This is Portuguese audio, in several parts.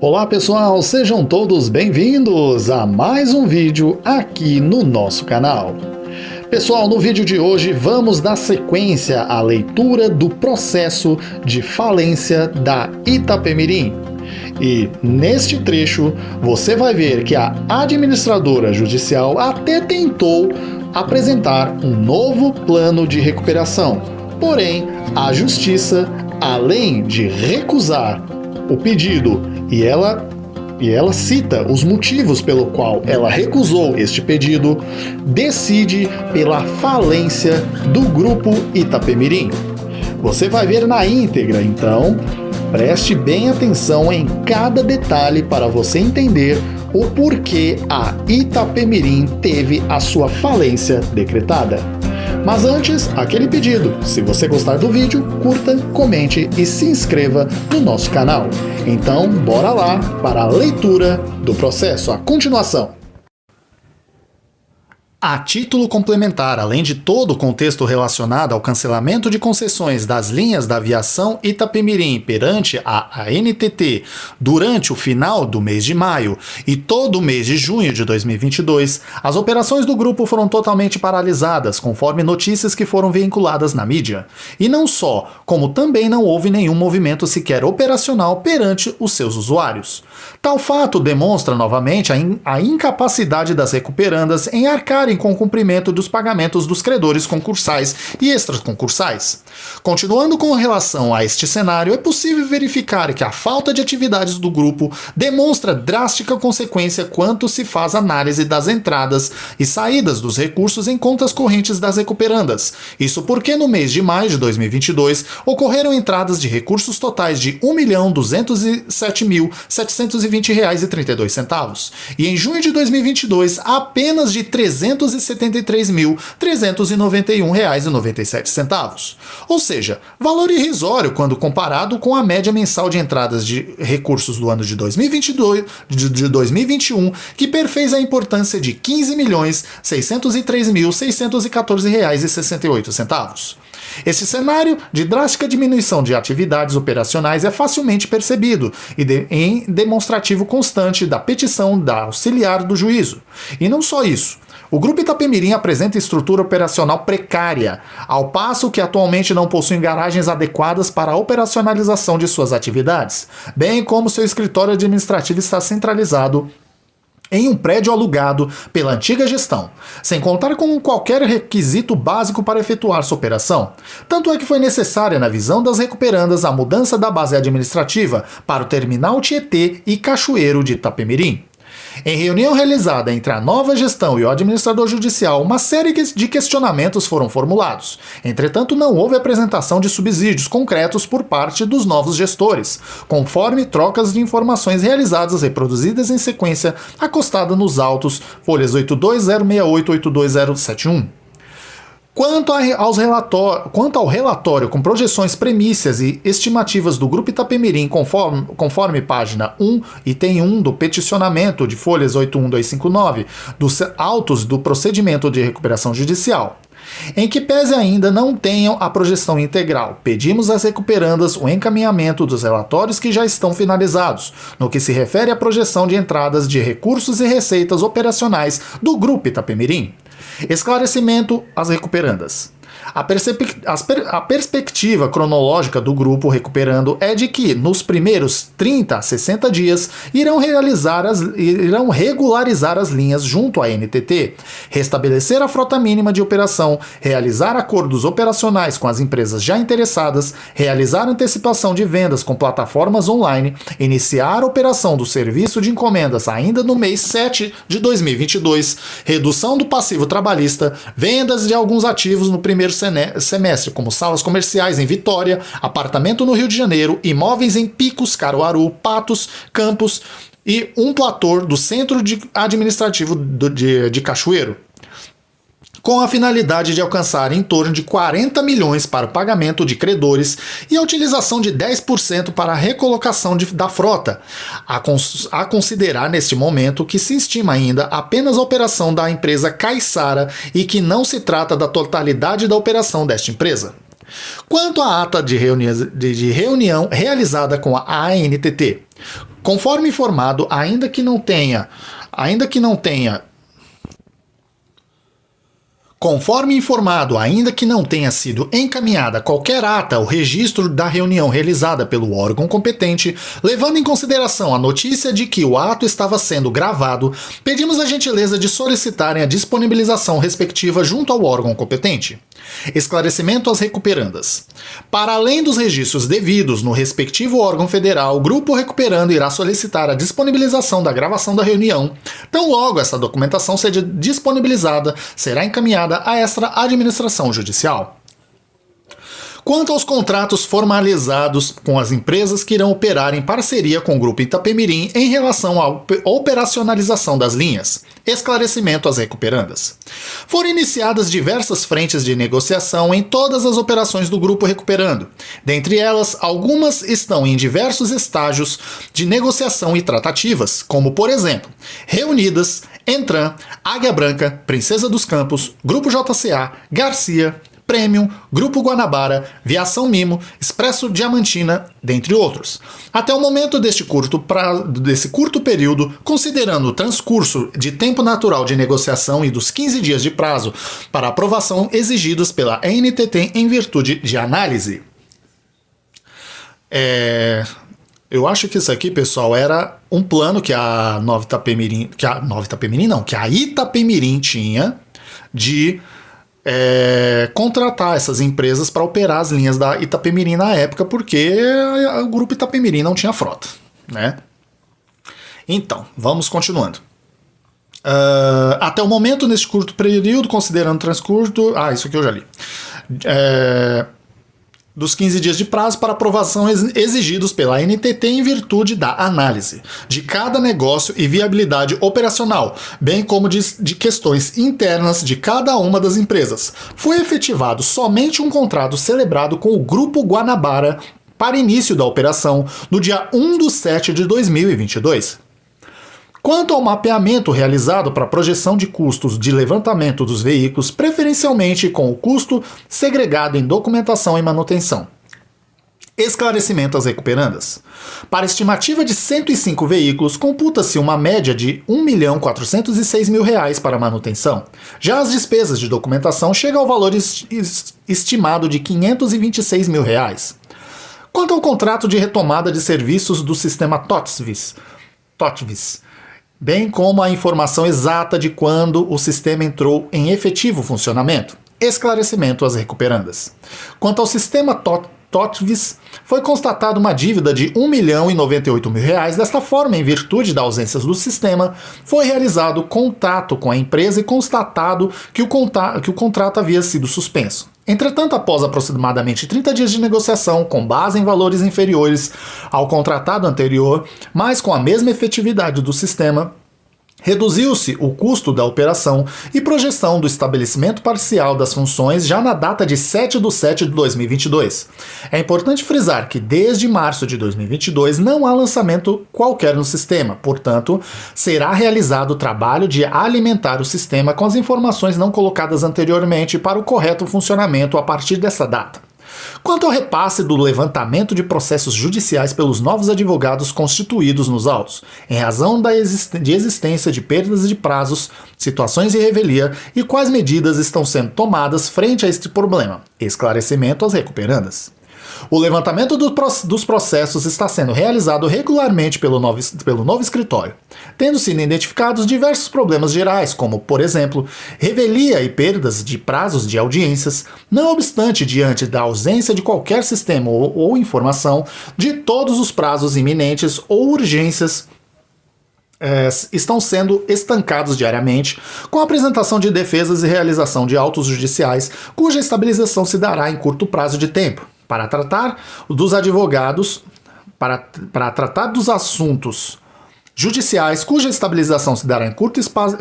Olá pessoal, sejam todos bem-vindos a mais um vídeo aqui no nosso canal. Pessoal, no vídeo de hoje vamos dar sequência à leitura do processo de falência da Itapemirim. E neste trecho você vai ver que a administradora judicial até tentou apresentar um novo plano de recuperação, porém a justiça, além de recusar o pedido, e ela cita os motivos pelo qual ela recusou este pedido, decide pela falência do grupo Itapemirim. Você vai ver na íntegra, então preste bem atenção em cada detalhe para você entender o porquê a Itapemirim teve a sua falência decretada. Mas antes, aquele pedido, se você gostar do vídeo, curta, comente e se inscreva no nosso canal. Então, bora lá para a leitura do processo, a continuação. A título complementar, além de todo o contexto relacionado ao cancelamento de concessões das linhas da aviação Itapemirim perante a ANTT durante o final do mês de maio e todo o mês de junho de 2022, as operações do grupo foram totalmente paralisadas, conforme notícias que foram veiculadas na mídia. E não só, como também não houve nenhum movimento sequer operacional perante os seus usuários. Tal fato demonstra novamente a incapacidade das recuperandas em arcarem com o cumprimento dos pagamentos dos credores concursais e extraconcursais. Continuando com relação a este cenário, é possível verificar que a falta de atividades do grupo demonstra drástica consequência quando se faz análise das entradas e saídas dos recursos em contas correntes das recuperandas. Isso porque no mês de maio de 2022 ocorreram entradas de recursos totais de R$ 1.207.720,32 e em junho de 2022 apenas de R$ 373.391,97. Ou seja, valor irrisório quando comparado com a média mensal de entradas de recursos do ano de 2021, que perfez a importância de R$ 15.603.614,68. Esse cenário de drástica diminuição de atividades operacionais é facilmente percebido em demonstrativo constante da petição da auxiliar do juízo. E não só isso. O Grupo Itapemirim apresenta estrutura operacional precária, ao passo que atualmente não possui garagens adequadas para a operacionalização de suas atividades, bem como seu escritório administrativo está centralizado em um prédio alugado pela antiga gestão, sem contar com qualquer requisito básico para efetuar sua operação. Tanto é que foi necessária, na visão das recuperandas, a mudança da base administrativa para o terminal Tietê e Cachoeiro de Itapemirim. Em reunião realizada entre a nova gestão e o administrador judicial, uma série de questionamentos foram formulados. Entretanto, não houve apresentação de subsídios concretos por parte dos novos gestores, conforme trocas de informações realizadas reproduzidas em sequência acostada nos autos, folhas 82068 e 82071. Quanto ao relatório com projeções, premissas e estimativas do Grupo Itapemirim, conforme página 1, item 1 do peticionamento de folhas 81259, dos autos do procedimento de recuperação judicial, em que pese ainda não tenham a projeção integral, pedimos às recuperandas o encaminhamento dos relatórios que já estão finalizados, no que se refere à projeção de entradas de recursos e receitas operacionais do Grupo Itapemirim. Esclarecimento às recuperandas. A perspectiva cronológica do grupo recuperando é de que, nos primeiros 30 a 60 dias, irão regularizar as linhas junto à NTT, restabelecer a frota mínima de operação, realizar acordos operacionais com as empresas já interessadas, realizar antecipação de vendas com plataformas online, iniciar a operação do serviço de encomendas ainda no mês 7 de 2022, redução do passivo trabalhista, vendas de alguns ativos no primeiro semestre, como salas comerciais em Vitória, apartamento no Rio de Janeiro, imóveis em Picos, Caruaru, Patos, Campos e um platô do Centro Administrativo de Cachoeiro, com a finalidade de alcançar em torno de 40 milhões para o pagamento de credores e a utilização de 10% para a recolocação da frota, a considerar neste momento que se estima ainda apenas a operação da empresa Caiçara e que não se trata da totalidade da operação desta empresa. Quanto à ata de reunião realizada com a ANTT, Conforme informado, ainda que não tenha sido encaminhada qualquer ata ou registro da reunião realizada pelo órgão competente, levando em consideração a notícia de que o ato estava sendo gravado, pedimos a gentileza de solicitarem a disponibilização respectiva junto ao órgão competente. Esclarecimento às recuperandas. Para além dos registros devidos no respectivo órgão federal, o grupo recuperando irá solicitar a disponibilização da gravação da reunião. Tão logo essa documentação seja disponibilizada, será encaminhada a esta administração judicial. Quanto aos contratos formalizados com as empresas que irão operar em parceria com o Grupo Itapemirim em relação à operacionalização das linhas, esclarecimento às recuperandas. Foram iniciadas diversas frentes de negociação em todas as operações do Grupo Recuperando. Dentre elas, algumas estão em diversos estágios de negociação e tratativas, como, por exemplo, Reunidas, Entran, Águia Branca, Princesa dos Campos, Grupo JCA, Garcia, Premium, Grupo Guanabara, Viação Mimo, Expresso Diamantina, dentre outros. Até o momento desse curto período, considerando o transcurso de tempo natural de negociação e dos 15 dias de prazo para aprovação exigidos pela NTT em virtude de análise. Eu acho que isso aqui, pessoal, era um plano que a Itapemirim tinha de contratar essas empresas para operar as linhas da Itapemirim na época, porque o Grupo Itapemirim não tinha frota, né? Então, vamos continuando. Até o momento, neste curto período, considerando o transcurso... isso aqui eu já li. Dos 15 dias de prazo para aprovação exigidos pela NTT em virtude da análise de cada negócio e viabilidade operacional, bem como de questões internas de cada uma das empresas. Foi efetivado somente um contrato celebrado com o Grupo Guanabara para início da operação no dia 1/7/2022. Quanto ao mapeamento realizado para projeção de custos de levantamento dos veículos, preferencialmente com o custo segregado em documentação e manutenção. Esclarecimento às recuperandas. Para estimativa de 105 veículos, computa-se uma média de R$ 1.406.000 para manutenção. Já as despesas de documentação chegam ao valor estimado de R$ 526.000. Quanto ao contrato de retomada de serviços do sistema TOTVS, bem como a informação exata de quando o sistema entrou em efetivo funcionamento. Esclarecimento às recuperandas. Quanto ao sistema TOTVS, foi constatada uma dívida de R$ 1.098.000. Desta forma, em virtude da ausência do sistema, foi realizado contato com a empresa e constatado que o contrato havia sido suspenso. Entretanto, após aproximadamente 30 dias de negociação, com base em valores inferiores ao contratado anterior, mas com a mesma efetividade do sistema, reduziu-se o custo da operação e projeção do estabelecimento parcial das funções já na data de 7/7/2022. É importante frisar que desde março de 2022 não há lançamento qualquer no sistema, portanto, será realizado o trabalho de alimentar o sistema com as informações não colocadas anteriormente para o correto funcionamento a partir dessa data. Quanto ao repasse do levantamento de processos judiciais pelos novos advogados constituídos nos autos, em razão de existência de perdas de prazos, situações de revelia e quais medidas estão sendo tomadas frente a este problema. Esclarecimento às recuperandas. O levantamento dos processos está sendo realizado regularmente pelo novo escritório, tendo sido identificados diversos problemas gerais, como, por exemplo, revelia e perdas de prazos de audiências. Não obstante, diante da ausência de qualquer sistema ou informação de todos os prazos iminentes ou urgências estão sendo estancados diariamente, com a apresentação de defesas e realização de autos judiciais, cuja estabilização se dará em curto prazo de tempo. Para tratar dos assuntos judiciais, cuja estabilização se dará em curto espaço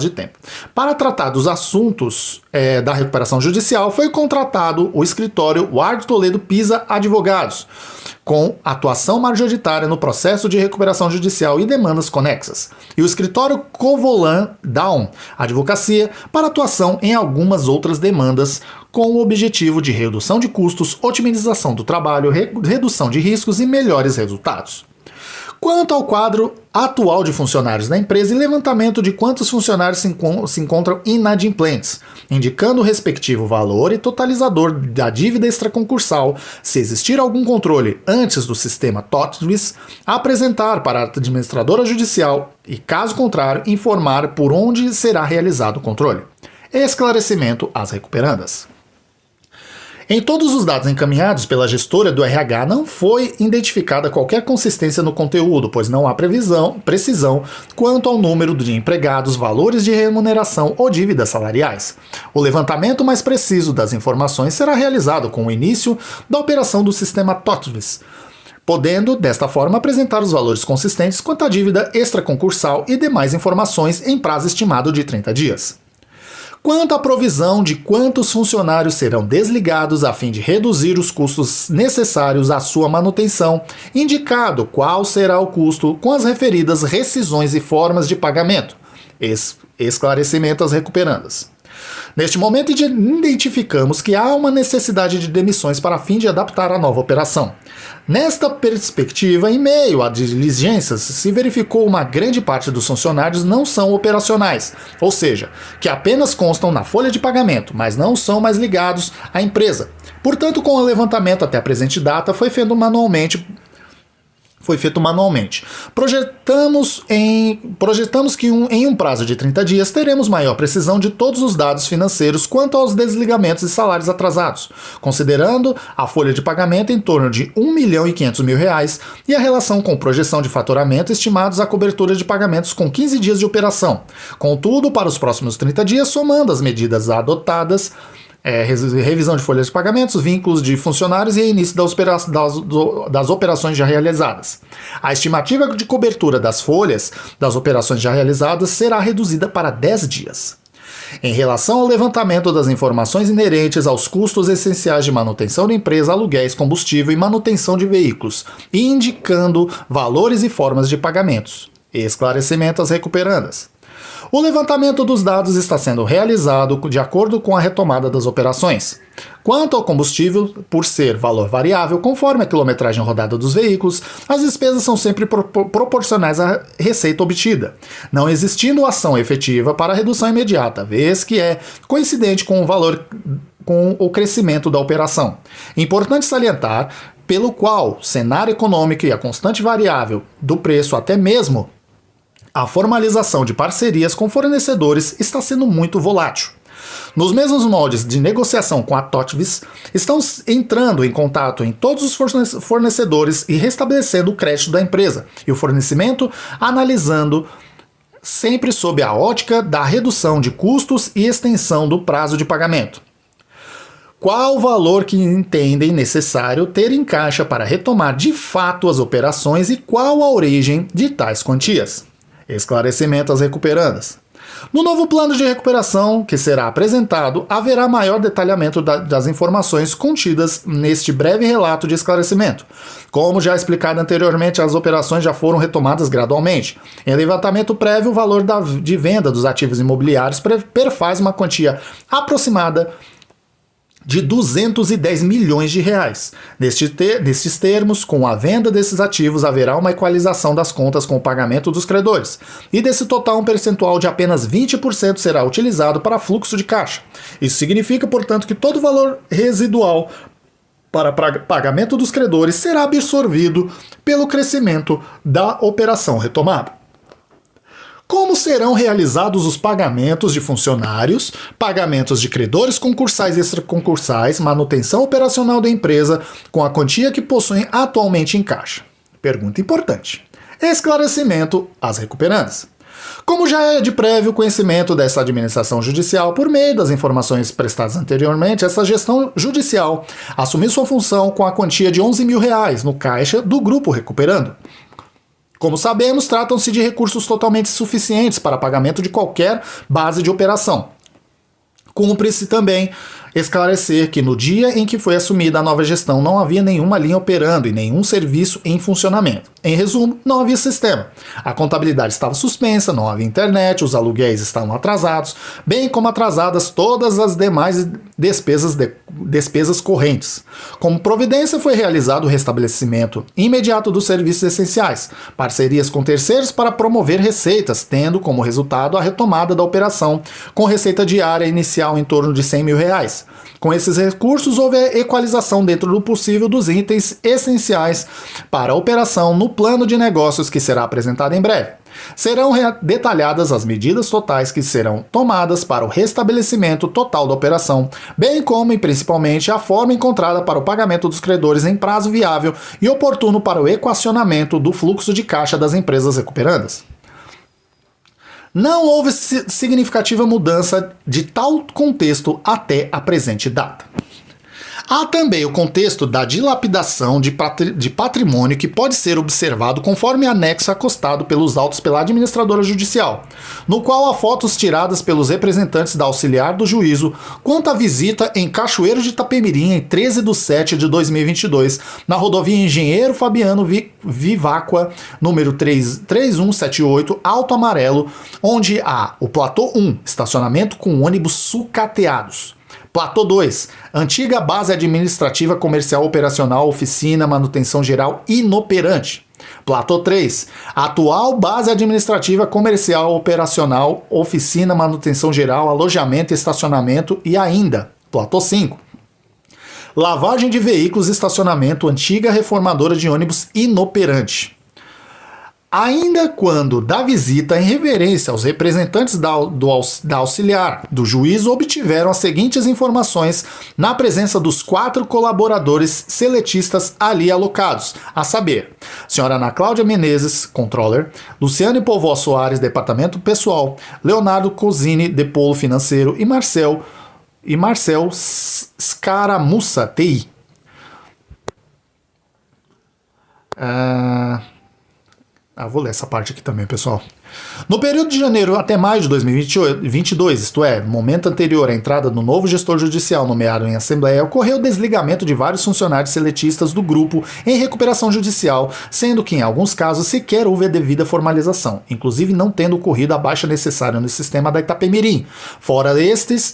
de tempo. Para tratar dos assuntos da recuperação judicial, foi contratado o escritório Ward Toledo Pisa Advogados, com atuação majoritária no processo de recuperação judicial e demandas conexas, e o escritório Covolan Down Advocacia para atuação em algumas outras demandas, com o objetivo de redução de custos, otimização do trabalho, redução de riscos e melhores resultados. Quanto ao quadro atual de funcionários da empresa e levantamento de quantos funcionários se encontram inadimplentes, indicando o respectivo valor e totalizador da dívida extraconcursal, se existir algum controle antes do sistema TOTVS, apresentar para a administradora judicial e, caso contrário, informar por onde será realizado o controle. Esclarecimento às recuperandas. Em todos os dados encaminhados pela gestora do RH não foi identificada qualquer consistência no conteúdo, pois não há precisão quanto ao número de empregados, valores de remuneração ou dívidas salariais. O levantamento mais preciso das informações será realizado com o início da operação do sistema TOTVS, podendo, desta forma, apresentar os valores consistentes quanto à dívida extraconcursal e demais informações em prazo estimado de 30 dias. Quanto à provisão de quantos funcionários serão desligados a fim de reduzir os custos necessários à sua manutenção, indicado qual será o custo com as referidas rescisões e formas de pagamento. Esclarecimento às recuperandas. Neste momento, identificamos que há uma necessidade de demissões para fim de adaptar a nova operação. Nesta perspectiva, em meio a diligências, se verificou uma grande parte dos funcionários não são operacionais, ou seja, que apenas constam na folha de pagamento, mas não são mais ligados à empresa. Portanto, com o levantamento até a presente data, foi feito manualmente. Projetamos que em um prazo de 30 dias teremos maior precisão de todos os dados financeiros quanto aos desligamentos e salários atrasados, considerando a folha de pagamento em torno de R$1.500.000 e a relação com projeção de faturamento estimados à cobertura de pagamentos com 15 dias de operação. Contudo, para os próximos 30 dias, somando as medidas adotadas, revisão de folhas de pagamentos, vínculos de funcionários e início das operações já realizadas. A estimativa de cobertura das folhas das operações já realizadas será reduzida para 10 dias. Em relação ao levantamento das informações inerentes aos custos essenciais de manutenção da empresa, aluguéis, combustível e manutenção de veículos, indicando valores e formas de pagamentos. Esclarecimento às recuperandas. O levantamento dos dados está sendo realizado de acordo com a retomada das operações. Quanto ao combustível, por ser valor variável, conforme a quilometragem rodada dos veículos, as despesas são sempre proporcionais à receita obtida, não existindo ação efetiva para a redução imediata, vez que é coincidente com o crescimento da operação. Importante salientar, pelo qual o cenário econômico e a constante variável do preço, até mesmo a formalização de parcerias com fornecedores, está sendo muito volátil. Nos mesmos moldes de negociação com a TOTVS, estão entrando em contato em todos os fornecedores e restabelecendo o crédito da empresa e o fornecimento, analisando sempre sob a ótica da redução de custos e extensão do prazo de pagamento. Qual o valor que entendem necessário ter em caixa para retomar de fato as operações e qual a origem de tais quantias? Esclarecimento às recuperandas. No novo plano de recuperação que será apresentado, haverá maior detalhamento das informações contidas neste breve relato de esclarecimento. Como já explicado anteriormente, as operações já foram retomadas gradualmente. Em levantamento prévio, o valor de venda dos ativos imobiliários perfaz uma quantia aproximada de R$210 milhões. Nestes termos, com a venda desses ativos, haverá uma equalização das contas com o pagamento dos credores, e desse total um percentual de apenas 20% será utilizado para fluxo de caixa. Isso significa, portanto, que todo o valor residual para pagamento dos credores será absorvido pelo crescimento da operação retomada. Como serão realizados os pagamentos de funcionários, pagamentos de credores concursais e extraconcursais, manutenção operacional da empresa com a quantia que possuem atualmente em caixa? Pergunta importante. Esclarecimento às recuperandas. Como já é de prévio conhecimento dessa administração judicial, por meio das informações prestadas anteriormente, essa gestão judicial assumiu sua função com a quantia de R$11 mil no caixa do Grupo Recuperando. Como sabemos, tratam-se de recursos totalmente suficientes para pagamento de qualquer base de operação. Cumpre-se também esclarecer que no dia em que foi assumida a nova gestão não havia nenhuma linha operando e nenhum serviço em funcionamento. Em resumo, não havia sistema. A contabilidade estava suspensa, não havia internet, os aluguéis estavam atrasados, bem como atrasadas todas as demais despesas despesas correntes. Como providência, foi realizado o restabelecimento imediato dos serviços essenciais, parcerias com terceiros para promover receitas, tendo como resultado a retomada da operação, com receita diária inicial em torno de R$100.000. Com esses recursos, houve a equalização dentro do possível dos itens essenciais para a operação no plano de negócios que será apresentado em breve. Serão detalhadas as medidas totais que serão tomadas para o restabelecimento total da operação, bem como e principalmente a forma encontrada para o pagamento dos credores em prazo viável e oportuno para o equacionamento do fluxo de caixa das empresas recuperandas. Não houve significativa mudança de tal contexto até a presente data. Há também o contexto da dilapidação de patrimônio que pode ser observado conforme anexo acostado pelos autos pela administradora judicial, no qual há fotos tiradas pelos representantes da auxiliar do juízo quanto à visita em Cachoeiro de Itapemirim em 13/7/2022, na rodovia Engenheiro Fabiano Viváqua, número 3178, Alto Amarelo, onde há o platô 1, estacionamento com ônibus sucateados. Platô 2, antiga base administrativa comercial operacional, oficina, manutenção geral inoperante. Platô 3, atual base administrativa comercial operacional, oficina, manutenção geral, alojamento, estacionamento e ainda. Platô 5, lavagem de veículos, estacionamento, antiga reformadora de ônibus inoperante. Ainda quando da visita em reverência aos representantes da auxiliar do juízo, obtiveram as seguintes informações na presença dos 4 colaboradores seletistas ali alocados, a saber, senhora Ana Cláudia Menezes, controller, Luciane Povoa Soares, departamento pessoal, Leonardo Cosini, depolo financeiro e Marcel Scaramussa, TI. Vou ler essa parte aqui também, pessoal. No período de janeiro até maio de 2022, isto é, no momento anterior à entrada do novo gestor judicial nomeado em assembleia, ocorreu o desligamento de vários funcionários seletistas do grupo em recuperação judicial, sendo que em alguns casos sequer houve a devida formalização, inclusive não tendo ocorrido a baixa necessária no sistema da Itapemirim. Fora estes,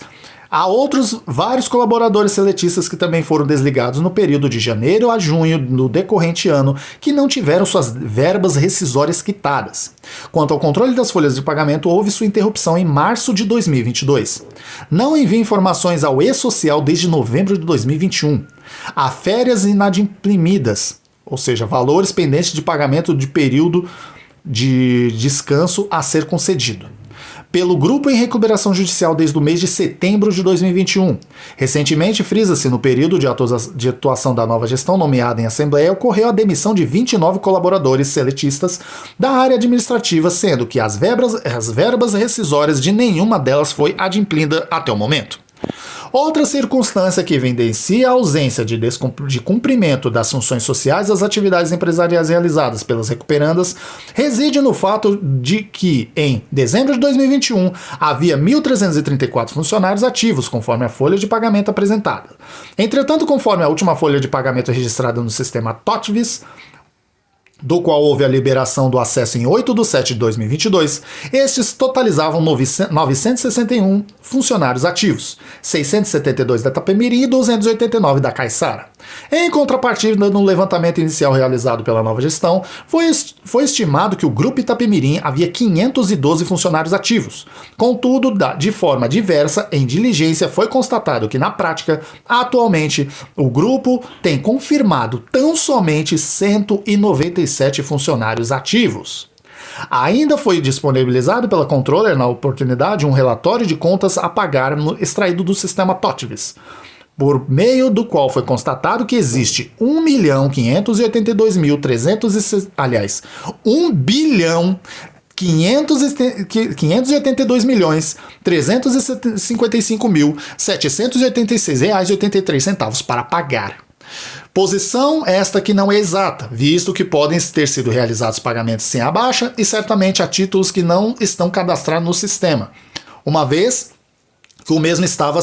há outros vários colaboradores seletistas que também foram desligados no período de janeiro a junho do decorrente ano, que não tiveram suas verbas rescisórias quitadas. Quanto ao controle das folhas de pagamento, houve sua interrupção em março de 2022. Não envia informações ao e-social desde novembro de 2021. Há férias inadimplimidas, ou seja, valores pendentes de pagamento de período de descanso a ser concedido pelo grupo em recuperação judicial desde o mês de setembro de 2021. Recentemente, frisa-se, no período de atuação da nova gestão nomeada em assembleia, ocorreu a demissão de 29 colaboradores seletistas da área administrativa, sendo que as verbas rescisórias de nenhuma delas foi adimplida até o momento. Outra circunstância que evidencia a ausência de cumprimento das funções sociais das atividades empresariais realizadas pelas recuperandas reside no fato de que, em dezembro de 2021, havia 1.334 funcionários ativos, conforme a folha de pagamento apresentada. Entretanto, conforme a última folha de pagamento registrada no sistema TOTVIS, do qual houve a liberação do acesso em 8/7/2022, estes totalizavam 961 funcionários ativos, 672 da Itapemirim e 289 da Caiçara. Em contrapartida, no levantamento inicial realizado pela nova gestão, foi estimado que o Grupo Itapemirim havia 512 funcionários ativos. Contudo, de forma diversa, em diligência, foi constatado que, na prática, atualmente, o grupo tem confirmado tão somente 197 funcionários ativos. Ainda foi disponibilizado pela controller, na oportunidade, um relatório de contas a pagar extraído do sistema TOTVIS, por meio do qual foi constatado que existe 1.582.355.786,83 para pagar. Posição esta que não é exata, visto que podem ter sido realizados pagamentos sem a baixa e certamente a títulos que não estão cadastrados no sistema, uma vez que o mesmo estava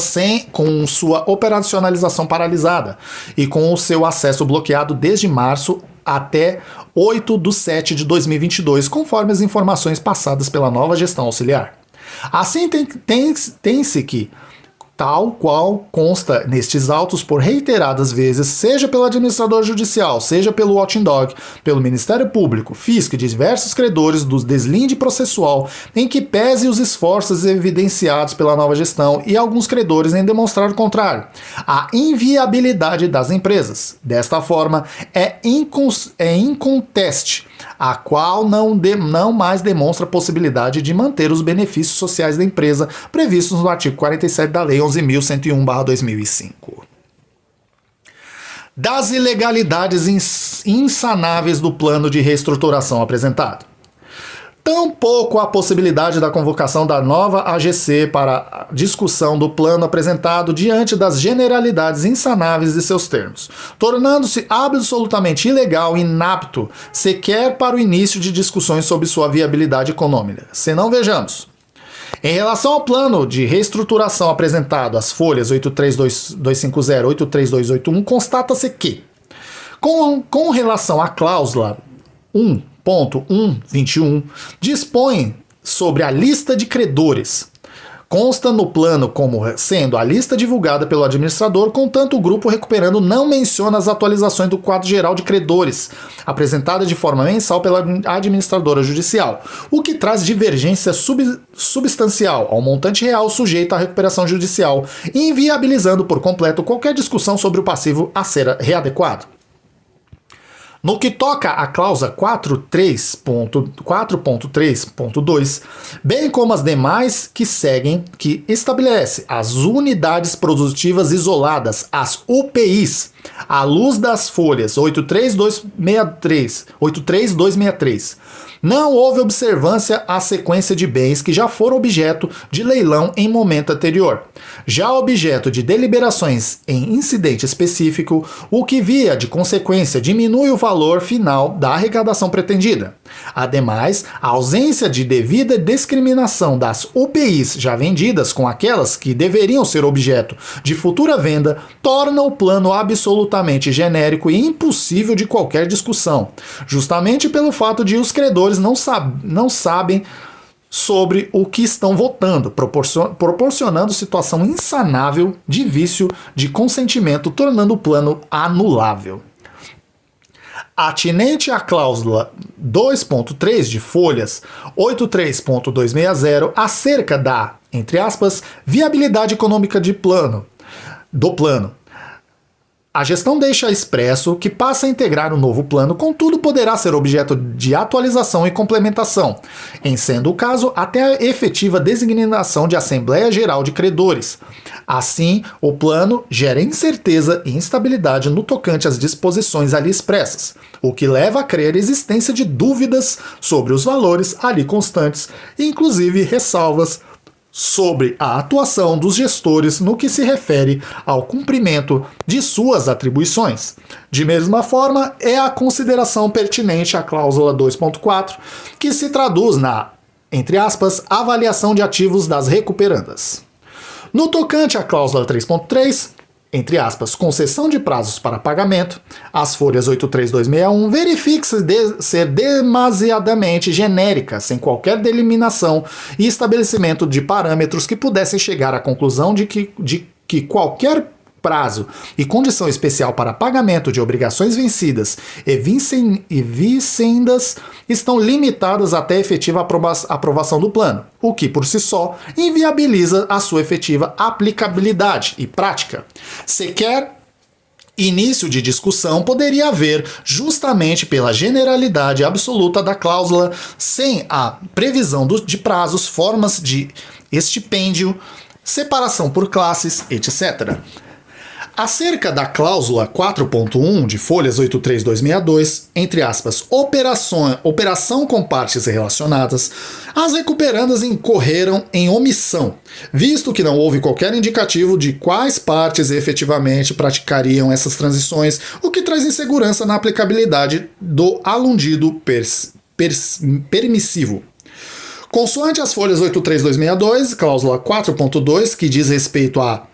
com sua operacionalização paralisada e com o seu acesso bloqueado desde março até 8/7/2022, conforme as informações passadas pela nova gestão auxiliar. Assim, tem-se que tal qual consta nestes autos por reiteradas vezes, seja pelo administrador judicial, seja pelo watchdog, pelo Ministério Público, fisco e diversos credores do deslinde processual, em que pese os esforços evidenciados pela nova gestão e alguns credores em demonstrar o contrário, a inviabilidade das empresas. Desta forma, é inconteste, a qual não mais demonstra a possibilidade de manter os benefícios sociais da empresa previstos no artigo 47 da Lei 11.101/2005. Das ilegalidades insanáveis do plano de reestruturação apresentado. Tampouco a possibilidade da convocação da nova AGC para a discussão do plano apresentado diante das generalidades insanáveis de seus termos, tornando-se absolutamente ilegal e inapto sequer para o início de discussões sobre sua viabilidade econômica. Se não vejamos. Em relação ao plano de reestruturação apresentado às folhas 83250 e 83281, constata-se que, com relação à cláusula 1.121, dispõe sobre a lista de credores. Consta no plano como sendo a lista divulgada pelo administrador, contanto o grupo recuperando não menciona as atualizações do quadro geral de credores, apresentada de forma mensal pela administradora judicial, o que traz divergência substancial ao montante real sujeito à recuperação judicial, inviabilizando por completo qualquer discussão sobre o passivo a ser readequado. No que toca à cláusula 4.3.2, bem como as demais que seguem, que estabelece as unidades produtivas isoladas, as UPIs, à luz das folhas 83263, não houve observância à sequência de bens que já foram objeto de leilão em momento anterior. Já objeto de deliberações em incidente específico, o que via de consequência diminui o valor final da arrecadação pretendida. Ademais, a ausência de devida discriminação das UPIs já vendidas com aquelas que deveriam ser objeto de futura venda torna o plano absolutamente genérico e impossível de qualquer discussão, justamente pelo fato de os credores não sabem sobre o que estão votando, proporcionando situação insanável de vício de consentimento, tornando o plano anulável. Atinente à cláusula 2.3 de folhas 83.260 acerca da, entre aspas, viabilidade econômica do plano. A gestão deixa expresso que passa a integrar o novo plano, contudo poderá ser objeto de atualização e complementação, em sendo o caso até a efetiva designação de Assembleia Geral de Credores. Assim, o plano gera incerteza e instabilidade no tocante às disposições ali expressas, o que leva a crer a existência de dúvidas sobre os valores ali constantes, inclusive ressalvas sobre a atuação dos gestores no que se refere ao cumprimento de suas atribuições. De mesma forma, é a consideração pertinente à cláusula 2.4, que se traduz na, entre aspas, avaliação de ativos das recuperandas. No tocante à cláusula 3.3, entre aspas, concessão de prazos para pagamento, as folhas 83261 verifica-se ser demasiadamente genérica, sem qualquer delimitação e estabelecimento de parâmetros que pudessem chegar à conclusão de que qualquer prazo e condição especial para pagamento de obrigações vencidas e vincendas estão limitadas até a efetiva aprovação do plano, o que por si só inviabiliza a sua efetiva aplicabilidade e prática. Sequer início de discussão poderia haver justamente pela generalidade absoluta da cláusula, sem a previsão de prazos, formas de estipêndio, separação por classes, etc. Acerca da cláusula 4.1 de folhas 83262, entre aspas, operação com partes relacionadas, as recuperandas incorreram em omissão, visto que não houve qualquer indicativo de quais partes efetivamente praticariam essas transições, o que traz insegurança na aplicabilidade do alundido permissivo. Consoante as folhas 83262, cláusula 4.2, que diz respeito a,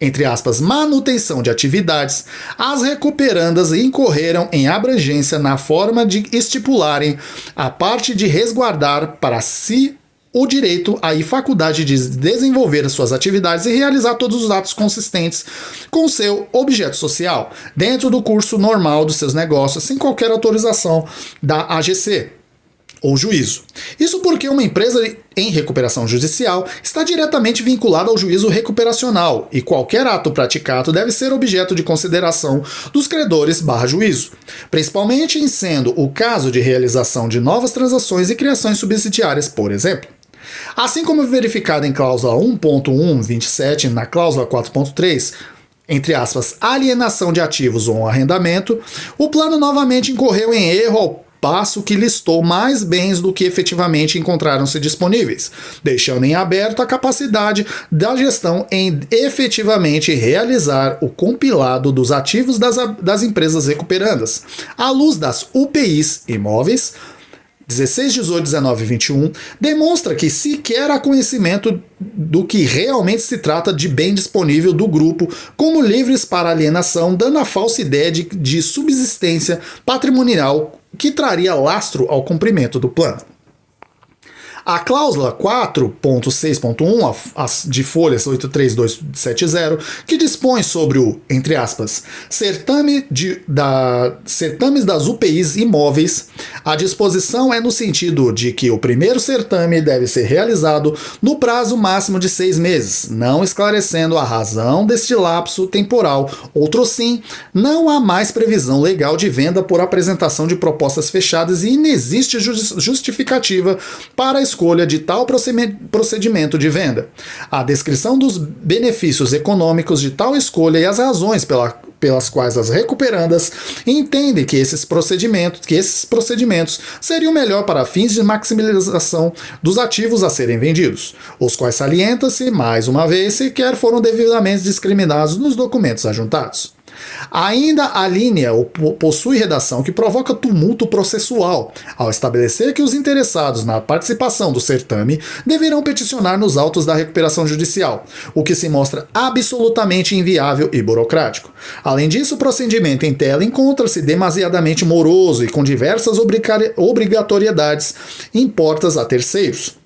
entre aspas, manutenção de atividades, as recuperandas incorreram em abrangência na forma de estipularem a parte de resguardar para si o direito e faculdade de desenvolver suas atividades e realizar todos os atos consistentes com seu objeto social, dentro do curso normal dos seus negócios, sem qualquer autorização da AGC ou juízo. Isso porque uma empresa em recuperação judicial está diretamente vinculada ao juízo recuperacional e qualquer ato praticado deve ser objeto de consideração dos credores/juízo, principalmente em sendo o caso de realização de novas transações e criações subsidiárias, por exemplo. Assim como verificado em cláusula 1.127 na cláusula 4.3, entre aspas, alienação de ativos ou arrendamento, o plano novamente incorreu em erro ao passo que listou mais bens do que efetivamente encontraram-se disponíveis, deixando em aberto a capacidade da gestão em efetivamente realizar o compilado dos ativos das empresas recuperandas, à luz das UPIs imóveis 16, 18, 19 e 21, demonstra que sequer há conhecimento do que realmente se trata de bem disponível do grupo como livres para alienação, dando a falsa ideia de subsistência patrimonial que traria lastro ao cumprimento do plano. A cláusula 4.6.1 de folhas 83270, que dispõe sobre o, entre aspas, certames das UPIs imóveis, a disposição é no sentido de que o primeiro certame deve ser realizado no prazo máximo de 6 meses, não esclarecendo a razão deste lapso temporal. Outrosim, não há mais previsão legal de venda por apresentação de propostas fechadas e inexiste justificativa para a escolha de tal procedimento de venda. A descrição dos benefícios econômicos de tal escolha e as razões pelas quais as recuperandas entendem que esses procedimentos seriam melhor para fins de maximização dos ativos a serem vendidos, os quais salienta-se, mais uma vez, sequer foram devidamente discriminados nos documentos ajuntados. Ainda a linha possui redação que provoca tumulto processual, ao estabelecer que os interessados na participação do certame deverão peticionar nos autos da recuperação judicial, o que se mostra absolutamente inviável e burocrático. Além disso, o procedimento em tela encontra-se demasiadamente moroso e com diversas obrigatoriedades impostas a terceiros,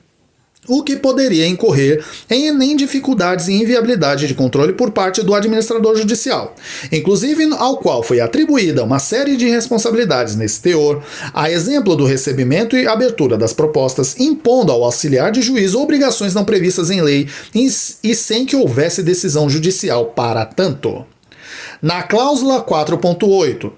o que poderia incorrer em dificuldades e inviabilidade de controle por parte do administrador judicial, inclusive ao qual foi atribuída uma série de responsabilidades nesse teor, a exemplo do recebimento e abertura das propostas, impondo ao auxiliar de juízo obrigações não previstas em lei e sem que houvesse decisão judicial para tanto. Na cláusula 4.8,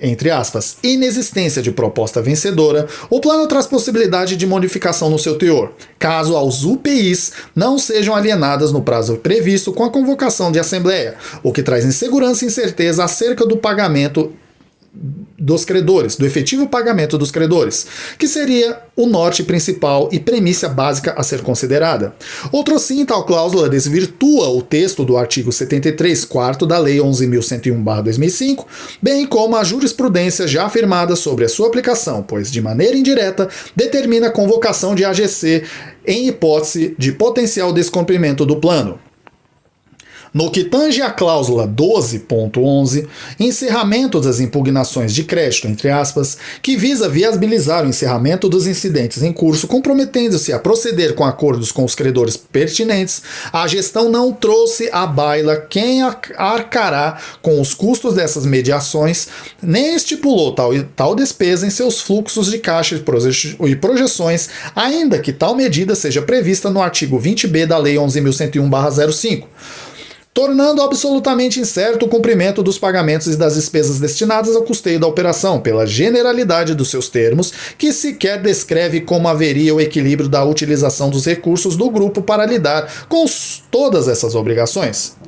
entre aspas, inexistência de proposta vencedora, o plano traz possibilidade de modificação no seu teor, caso as UPIs não sejam alienadas no prazo previsto com a convocação de assembleia, o que traz insegurança e incerteza acerca do pagamento dos credores, do efetivo pagamento dos credores, que seria o norte principal e premissa básica a ser considerada. Outrosim, tal cláusula desvirtua o texto do artigo 73, quarto da Lei 11.101/2005, bem como a jurisprudência já afirmada sobre a sua aplicação, pois, de maneira indireta, determina a convocação de AGC em hipótese de potencial descumprimento do plano. No que tange à cláusula 12.11, encerramento das impugnações de crédito, entre aspas, que visa viabilizar o encerramento dos incidentes em curso, comprometendo-se a proceder com acordos com os credores pertinentes, a gestão não trouxe à baila quem arcará com os custos dessas mediações, nem estipulou tal despesa em seus fluxos de caixa e projeções, ainda que tal medida seja prevista no artigo 20b da Lei 11.101/05. Tornando absolutamente incerto o cumprimento dos pagamentos e das despesas destinadas ao custeio da operação, pela generalidade dos seus termos, que sequer descreve como haveria o equilíbrio da utilização dos recursos do grupo para lidar com todas essas obrigações.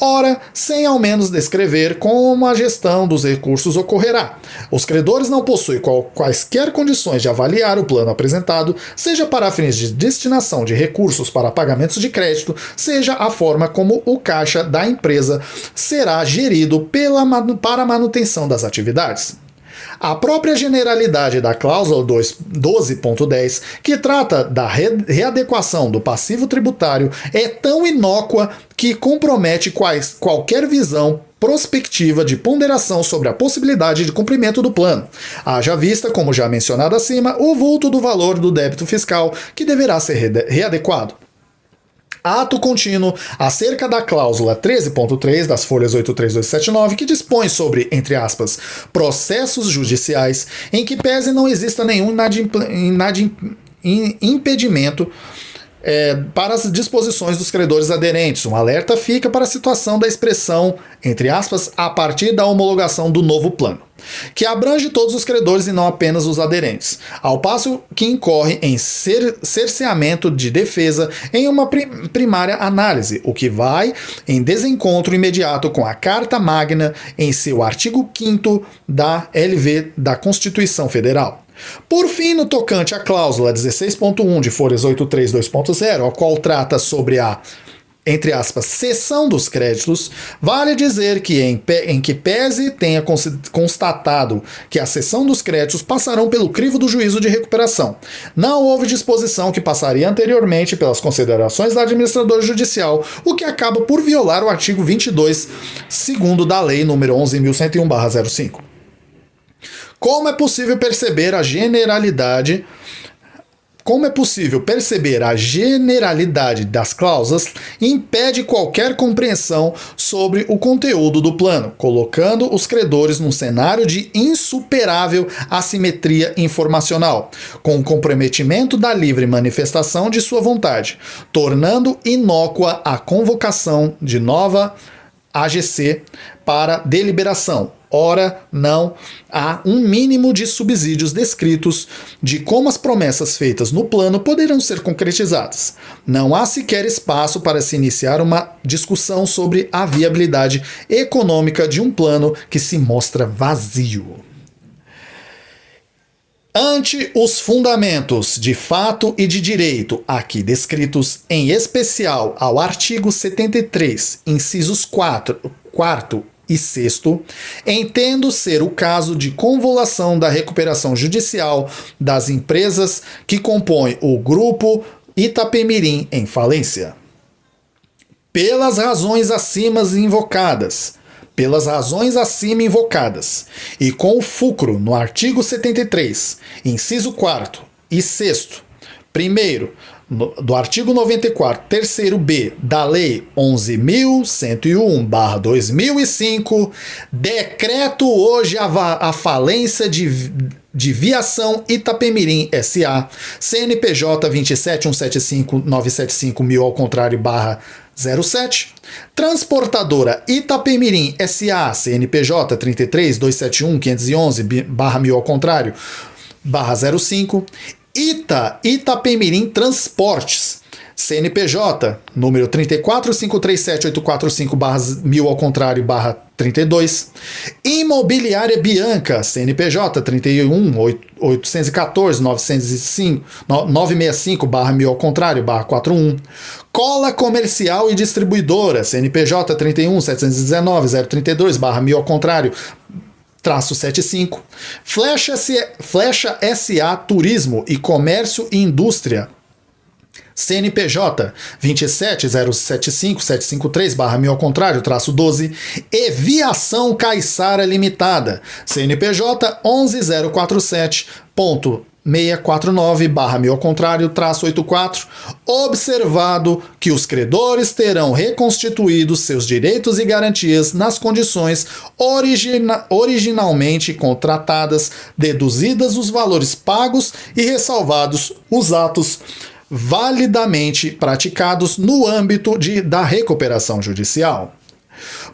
Ora, sem ao menos descrever como a gestão dos recursos ocorrerá. Os credores não possuem quaisquer condições de avaliar o plano apresentado, seja para fins de destinação de recursos para pagamentos de crédito, seja a forma como o caixa da empresa será gerido para a manutenção das atividades. A própria generalidade da cláusula 12.10, que trata da readequação do passivo tributário, é tão inócua que compromete qualquer visão prospectiva de ponderação sobre a possibilidade de cumprimento do plano. Haja vista, como já mencionado acima, o vulto do valor do débito fiscal que deverá ser readequado. Ato contínuo acerca da cláusula 13.3 das folhas 83279, que dispõe sobre, entre aspas, processos judiciais em que pese não exista nenhum impedimento para as disposições dos credores aderentes. Um alerta fica para a situação da expressão, entre aspas, a partir da homologação do novo plano, que abrange todos os credores e não apenas os aderentes, ao passo que incorre em cerceamento de defesa em uma primária análise, o que vai em desencontro imediato com a Carta Magna em seu artigo 5º da LV da Constituição Federal. Por fim, no tocante à cláusula 16.1 de folhas 832.0, a qual trata sobre a, entre aspas, cessão dos créditos, vale dizer que em que pese tenha constatado que a cessão dos créditos passarão pelo crivo do juízo de recuperação, não houve disposição que passaria anteriormente pelas considerações da administradora judicial, o que acaba por violar o artigo 22, segundo da Lei nº 11.101/05. Como é possível perceber a generalidade das cláusulas impede qualquer compreensão sobre o conteúdo do plano, colocando os credores num cenário de insuperável assimetria informacional, com o comprometimento da livre manifestação de sua vontade, tornando inócua a convocação de nova AGC para deliberação. Ora, não há um mínimo de subsídios descritos de como as promessas feitas no plano poderão ser concretizadas. Não há sequer espaço para se iniciar uma discussão sobre a viabilidade econômica de um plano que se mostra vazio. Ante os fundamentos de fato e de direito aqui descritos, em especial ao artigo 73, incisos 4 e 6º, entendo ser o caso de convolução da recuperação judicial das empresas que compõem o grupo Itapemirim em falência. Pelas razões acima invocadas, e com o fulcro no artigo 73, inciso 4º e 6º, primeiro, do artigo 94, terceiro B, da Lei 11.101/2005, decreto hoje a falência de Viação Itapemirim S.A., CNPJ 27175975 ao contrário /07, Transportadora Itapemirim S.A., CNPJ 33271.511 ao contrário /05, Itapemirim Transportes, CNPJ, número 34537845/1000 ao contrário /32, Imobiliária Bianca, CNPJ 31.814.965/1000 ao contrário /41, Cola Comercial e Distribuidora, CNPJ 31.719.032/1000 ao contrário -75, Flecha SA Turismo e Comércio e Indústria, CNPJ 27075.753/1000 ao contrário -12, e Viação Caiçara Limitada, CNPJ 11047.649/1000 ao contrário -84, observado que os credores terão reconstituído seus direitos e garantias nas condições originalmente contratadas, deduzidas os valores pagos e ressalvados os atos validamente praticados no âmbito da recuperação judicial.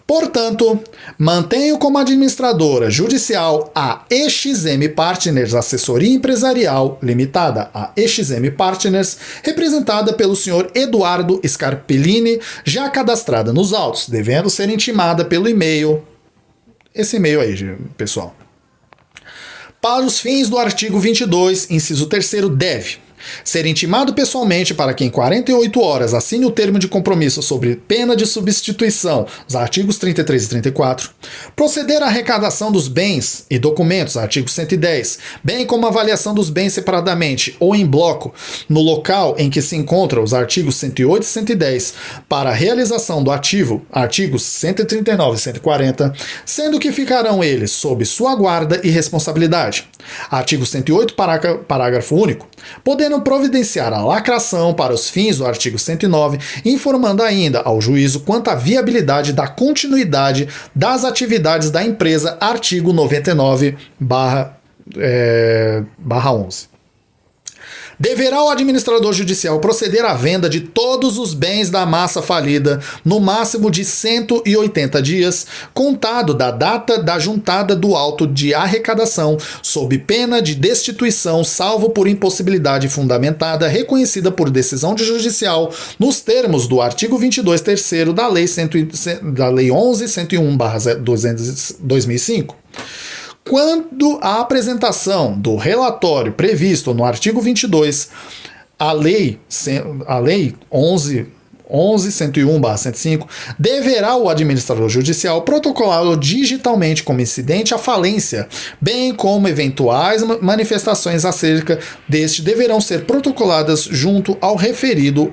Portanto, mantenho como administradora judicial a EXM Partners Assessoria Empresarial Limitada, a EXM Partners, representada pelo Sr. Eduardo Scarpellini, já cadastrada nos autos, devendo ser intimada pelo e-mail. Esse e-mail aí, pessoal. Para os fins do artigo 22, inciso 3º, deve Ser intimado pessoalmente para que em 48 horas assine o termo de compromisso sobre pena de substituição, os artigos 33 e 34. Proceder à arrecadação dos bens e documentos, artigo 110, bem como a avaliação dos bens separadamente ou em bloco, no local em que se encontram os artigos 108 e 110, para a realização do ativo, artigos 139 e 140, sendo que ficarão eles sob sua guarda e responsabilidade. Artigo 108, parágrafo único. Podendo providenciar a lacração para os fins do artigo 109, informando ainda ao juízo quanto à viabilidade da continuidade das atividades da empresa, artigo 99/11. Deverá o administrador judicial proceder à venda de todos os bens da massa falida no máximo de 180 dias, contado da data da juntada do auto de arrecadação, sob pena de destituição, salvo por impossibilidade fundamentada reconhecida por decisão judicial, nos termos do artigo 22, terceiro da Lei 11.101/2005. Quando a apresentação do relatório previsto no artigo 22, a Lei 11.101/105, deverá o administrador judicial protocolá-lo digitalmente como incidente à falência, bem como eventuais manifestações acerca deste deverão ser protocoladas junto ao referido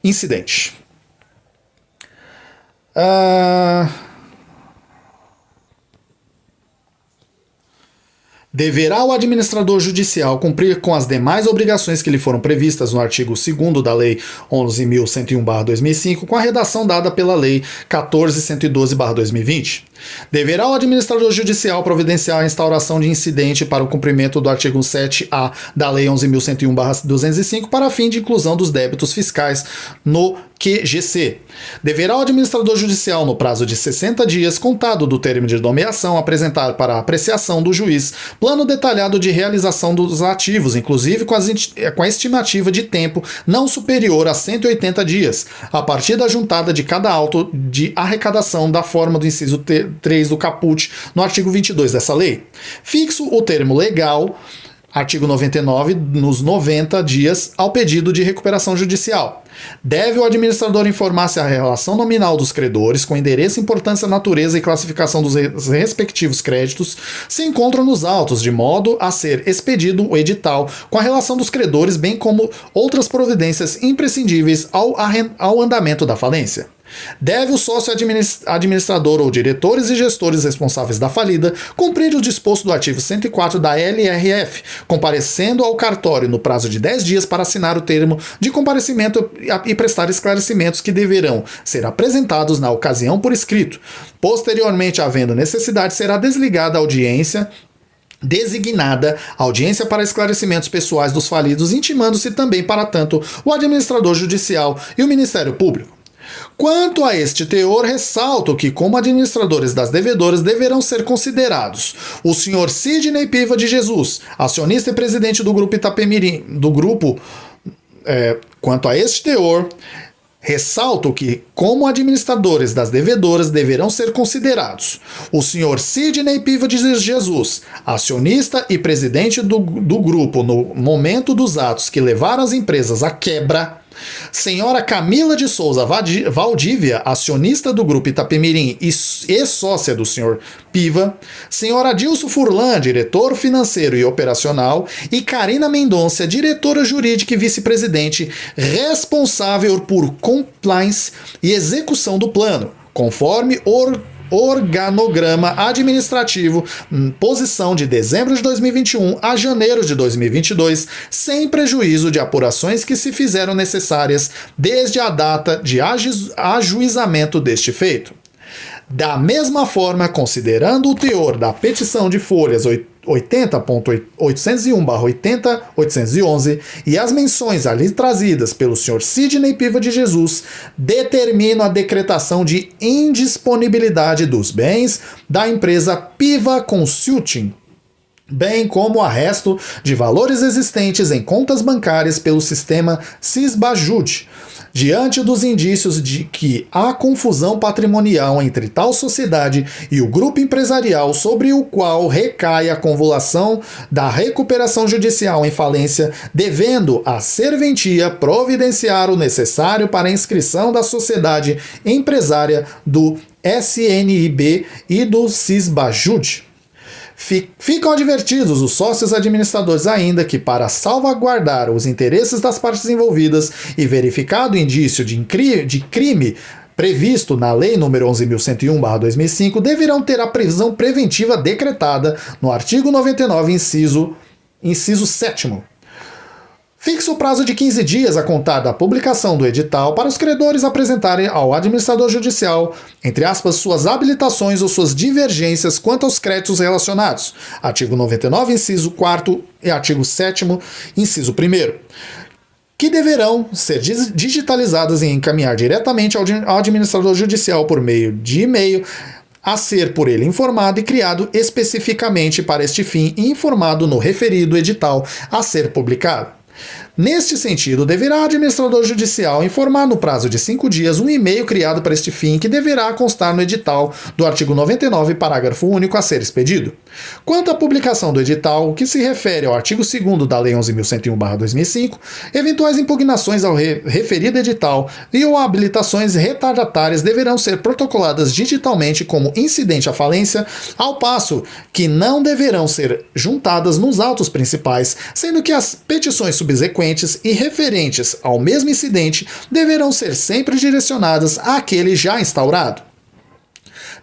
incidente. Deverá o administrador judicial cumprir com as demais obrigações que lhe foram previstas no artigo 2º da Lei 11.101/2005, com a redação dada pela Lei 14.112/2020. Deverá o administrador judicial providenciar a instauração de incidente para o cumprimento do artigo 7A da Lei 11.101/205 para fim de inclusão dos débitos fiscais no QGC. Deverá o administrador judicial, no prazo de 60 dias, contado do termo de nomeação, apresentar para a apreciação do juiz plano detalhado de realização dos ativos, inclusive com a estimativa de tempo não superior a 180 dias, a partir da juntada de cada auto de arrecadação da forma do inciso 3 do caput no artigo 22 dessa lei. Fixo o termo legal, artigo 99, nos 90 dias ao pedido de recuperação judicial. Deve o administrador informar se a relação nominal dos credores, com endereço, importância, natureza e classificação dos respectivos créditos, se encontram nos autos, de modo a ser expedido o edital com a relação dos credores, bem como outras providências imprescindíveis ao andamento da falência. Deve o sócio administrador ou diretores e gestores responsáveis da falida cumprir o disposto do artigo 104 da LRF, comparecendo ao cartório no prazo de 10 dias para assinar o termo de comparecimento e prestar esclarecimentos que deverão ser apresentados na ocasião por escrito. Posteriormente, havendo necessidade, será designada audiência para esclarecimentos pessoais dos falidos, intimando-se também, para tanto, o administrador judicial e o Ministério Público. Quanto a este teor, ressalto que, como administradores das devedoras, deverão ser considerados o senhor Sidney Piva de Jesus, acionista e presidente do Grupo Itapemirim, quanto a este teor, ressalto que, como administradores das devedoras, deverão ser considerados o senhor Sidney Piva de Jesus, acionista e presidente do grupo no momento dos atos que levaram as empresas à quebra, senhora Camila de Souza Valdívia, acionista do Grupo Itapemirim e sócia do senhor Piva, senhora Adilson Furlan, diretor financeiro e operacional, e Karina Mendonça, diretora jurídica e vice-presidente, responsável por compliance e execução do plano, conforme organograma administrativo, posição de dezembro de 2021 a janeiro de 2022, sem prejuízo de apurações que se fizeram necessárias desde a data de ajuizamento deste feito. Da mesma forma, considerando o teor da petição de folhas 80.801/80.811 e as menções ali trazidas pelo Sr. Sidney Piva de Jesus, determino a decretação de indisponibilidade dos bens da empresa Piva Consulting, bem como o arresto de valores existentes em contas bancárias pelo sistema Cisbajud, Diante dos indícios de que há confusão patrimonial entre tal sociedade e o grupo empresarial sobre o qual recai a convolução da recuperação judicial em falência, devendo a serventia providenciar o necessário para a inscrição da sociedade empresária do SNIB e do CISBAJUD. Ficam advertidos os sócios administradores ainda que, para salvaguardar os interesses das partes envolvidas e verificado o indício de crime previsto na Lei nº 11.101/2005, deverão ter a prisão preventiva decretada no artigo 99, inciso 7º. Fixa o prazo de 15 dias a contar da publicação do edital para os credores apresentarem ao administrador judicial, entre aspas, suas habilitações ou suas divergências quanto aos créditos relacionados. Artigo 99, inciso 4º e artigo 7º, inciso 1º. Que deverão ser digitalizadas e encaminhar diretamente ao administrador judicial por meio de e-mail, a ser por ele informado e criado especificamente para este fim e informado no referido edital a ser publicado. Neste sentido, deverá o administrador judicial informar no prazo de 5 dias um e-mail criado para este fim que deverá constar no edital do artigo 99, parágrafo único a ser expedido. Quanto à publicação do edital, o que se refere ao artigo 2º da Lei 11.101/2005, eventuais impugnações ao referido edital e ou habilitações retardatárias deverão ser protocoladas digitalmente como incidente à falência, ao passo que não deverão ser juntadas nos autos principais, sendo que as petições subsequentes e referentes ao mesmo incidente deverão ser sempre direcionadas àquele já instaurado.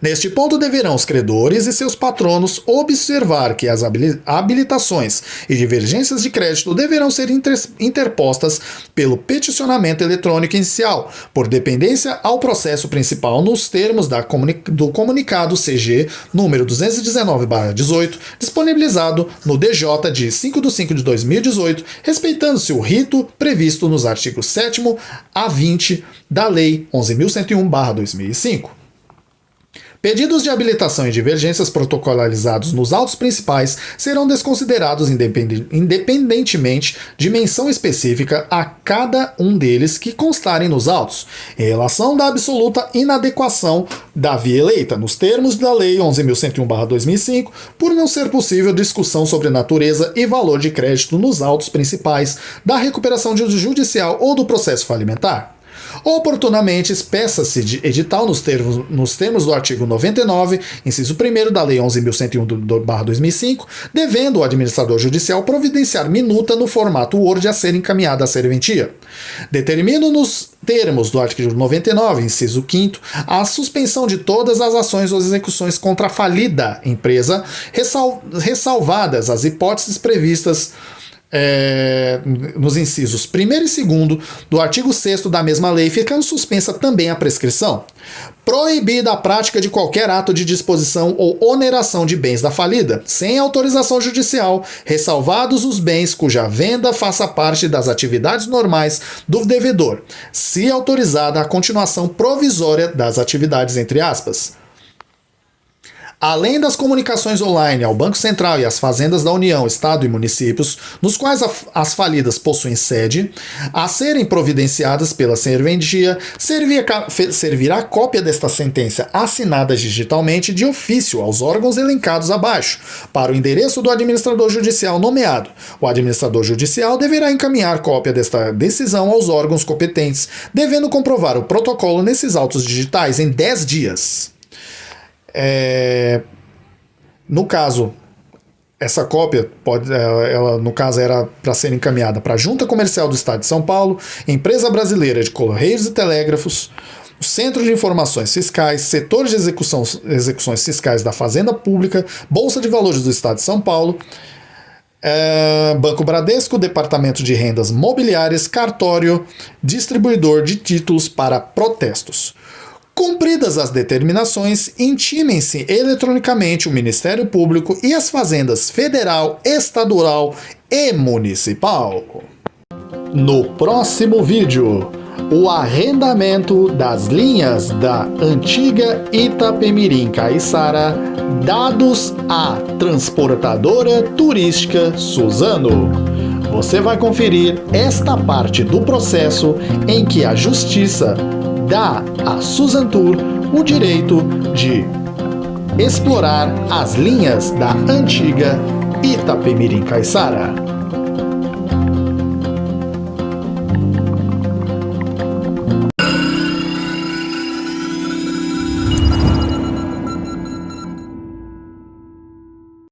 Neste ponto, deverão os credores e seus patronos observar que as habilitações e divergências de crédito deverão ser interpostas pelo peticionamento eletrônico inicial, por dependência ao processo principal nos termos do comunicado CG número 219/18, disponibilizado no DJ de 5/5/2018, respeitando-se o rito previsto nos artigos 7º a 20 da Lei 11.101/2005. Pedidos de habilitação e divergências protocolarizados nos autos principais serão desconsiderados independentemente de menção específica a cada um deles que constarem nos autos, em relação da absoluta inadequação da via eleita, nos termos da Lei 11.101/2005, por não ser possível discussão sobre natureza e valor de crédito nos autos principais da recuperação judicial ou do processo falimentar. Oportunamente, peça-se de edital nos termos do artigo 99, inciso 1º da Lei 11.101/2005, devendo o administrador judicial providenciar minuta no formato Word a ser encaminhada à serventia. Determino nos termos do artigo 99, inciso 5º, a suspensão de todas as ações ou execuções contra a falida empresa, ressalvadas as hipóteses previstas nos incisos 1º e 2º do artigo 6º da mesma lei, ficando suspensa também a prescrição. Proibida a prática de qualquer ato de disposição ou oneração de bens da falida, sem autorização judicial, ressalvados os bens cuja venda faça parte das atividades normais do devedor, se autorizada a continuação provisória das atividades, entre aspas. Além das comunicações online ao Banco Central e às fazendas da União, Estado e municípios, nos quais as falidas possuem sede, a serem providenciadas pela serventia, servirá cópia desta sentença assinada digitalmente de ofício aos órgãos elencados abaixo, para o endereço do administrador judicial nomeado. O administrador judicial deverá encaminhar cópia desta decisão aos órgãos competentes, devendo comprovar o protocolo nesses autos digitais em 10 dias. No caso, essa cópia no caso era para ser encaminhada para a Junta Comercial do Estado de São Paulo, Empresa Brasileira de Correios e Telégrafos, o Centro de Informações Fiscais, Setor de Execuções Fiscais da Fazenda Pública, Bolsa de Valores do Estado de São Paulo, Banco Bradesco, Departamento de Rendas Mobiliárias, Cartório, Distribuidor de Títulos para Protestos. Cumpridas as determinações, intimem-se eletronicamente o Ministério Público e as fazendas federal, estadual e municipal. No próximo vídeo, o arrendamento das linhas da antiga Itapemirim-Caiçara dados à transportadora turística Suzano. você vai conferir esta parte do processo em que a Justiça dá a Suzantur o direito de explorar as linhas da antiga Itapemirim Caiçara.